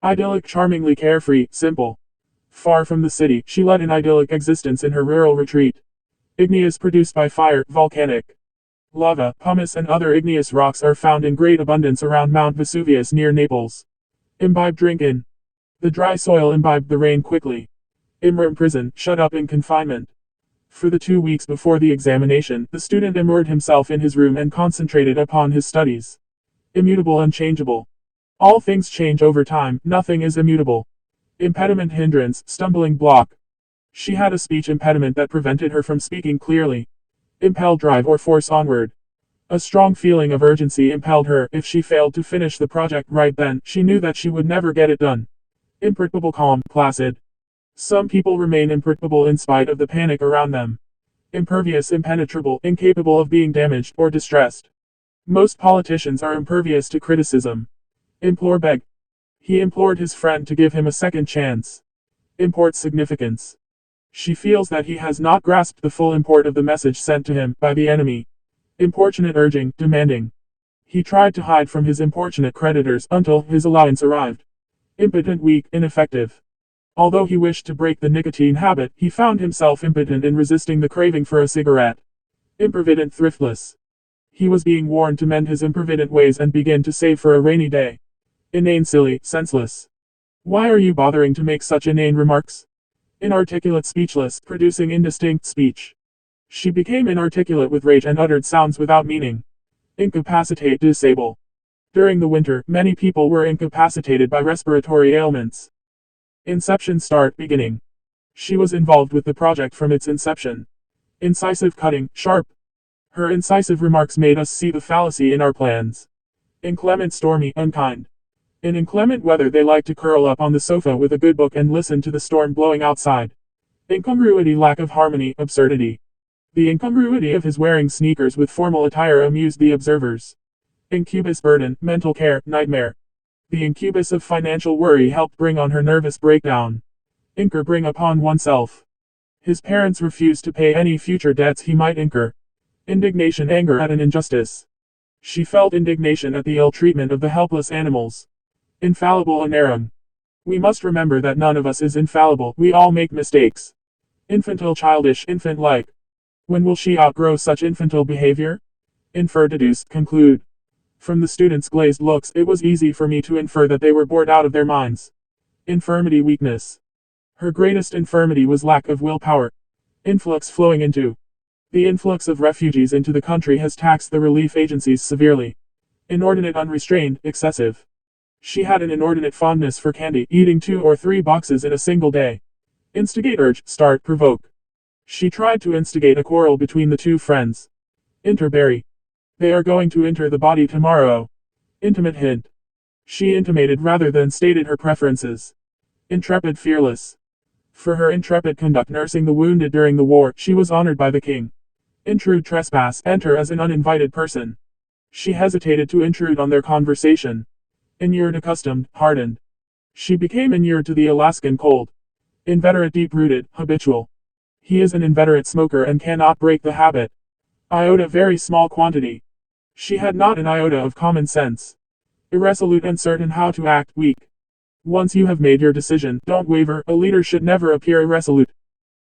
Idyllic, charmingly carefree, simple. Far from the city, she led an idyllic existence in her rural retreat. Igneous produced by fire, volcanic. Lava, pumice and other igneous rocks are found in great abundance around Mount Vesuvius near Naples. Imbibe, drink in. The dry soil imbibed the rain quickly. Immer prison, shut up in confinement. For the 2 weeks before the examination, the student immured himself in his room and concentrated upon his studies. Immutable, unchangeable. All things change over time, nothing is immutable. Impediment, hindrance, stumbling block. She had a speech impediment that prevented her from speaking clearly. Impel, drive or force onward. A strong feeling of urgency impelled her. If she failed to finish the project right then, she knew that she would never get it done. Imperturbable, calm, placid. Some people remain imperturbable in spite of the panic around them. Impervious, impenetrable, incapable of being damaged or distressed. Most politicians are impervious to criticism. Implore, beg. He implored his friend to give him a second chance. Import, significance. She feels that he has not grasped the full import of the message sent to him by the enemy. Importunate, urging, demanding. He tried to hide from his importunate creditors until his allowance arrived. Impotent, weak, ineffective. Although he wished to break the nicotine habit, he found himself impotent in resisting the craving for a cigarette. Improvident, thriftless. He was being warned to mend his improvident ways and begin to save for a rainy day. Inane, silly, senseless. Why are you bothering to make such inane remarks? Inarticulate, speechless, producing indistinct speech. She became inarticulate with rage and uttered sounds without meaning. Incapacitate, disable. During the winter, many people were incapacitated by respiratory ailments. Inception, start, beginning. She was involved with the project from its inception. Incisive, cutting, sharp. Her incisive remarks made us see the fallacy in our plans. Inclement, stormy, unkind. In inclement weather they like to curl up on the sofa with a good book and listen to the storm blowing outside. Incongruity, lack of harmony, absurdity. The incongruity of his wearing sneakers with formal attire amused the observers. Incubus, burden, mental care, nightmare. The incubus of financial worry helped bring on her nervous breakdown. Incur, bring upon oneself. His parents refused to pay any future debts he might incur. Indignation, anger at an injustice. She felt indignation at the ill treatment of the helpless animals. Infallible, inerrant. We must remember that none of us is infallible, we all make mistakes. Infantile, childish, infant-like. When will she outgrow such infantile behavior? Infer, deduce, conclude. From the students' glazed looks, it was easy for me to infer that they were bored out of their minds. Infirmity, weakness. Her greatest infirmity was lack of willpower. Influx, flowing into. The influx of refugees into the country has taxed the relief agencies severely. Inordinate, unrestrained, excessive. She had an inordinate fondness for candy, eating 2 or 3 boxes in a single day. Instigate, urge, start, provoke. She tried to instigate a quarrel between the 2 friends. Interbury. They are going to enter the body tomorrow. Intimate, hint. She intimated rather than stated her preferences. Intrepid, fearless. For her intrepid conduct nursing the wounded during the war, she was honored by the king. Intrude, trespass, enter as an uninvited person. She hesitated to intrude on their conversation. Inured, accustomed, hardened. She became inured to the Alaskan cold. Inveterate, deep-rooted, habitual. He is an inveterate smoker and cannot break the habit. Iota, very small quantity. She had not an iota of common sense. Irresolute, uncertain how to act, weak. Once you have made your decision, don't waver. A leader should never appear irresolute.